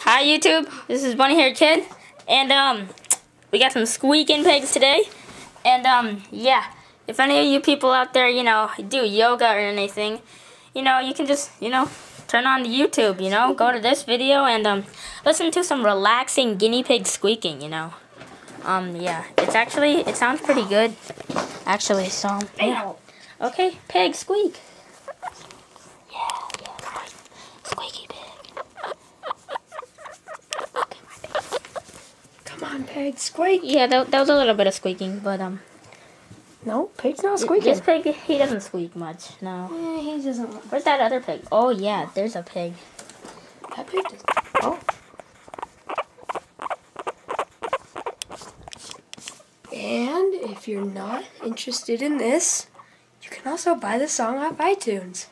Hi YouTube, this is Bunny Haired Kid, and we got some squeaking pigs today, and yeah, if any of you people out there, do yoga or anything, you can just, turn on the YouTube, go to this video and listen to some relaxing guinea pig squeaking, yeah, it sounds pretty good, actually, so, yeah. Okay, pig, squeak. Yeah, squeaky pig. Come on, pig, squeak. Yeah, that was a little bit of squeaking, but no, pig's not squeaking. This pig, he doesn't squeak much. No. Yeah, he doesn't. Where's that other pig? Oh yeah, there's a pig. That pig does. Oh. And if you're not interested in this, you can also buy the song off iTunes.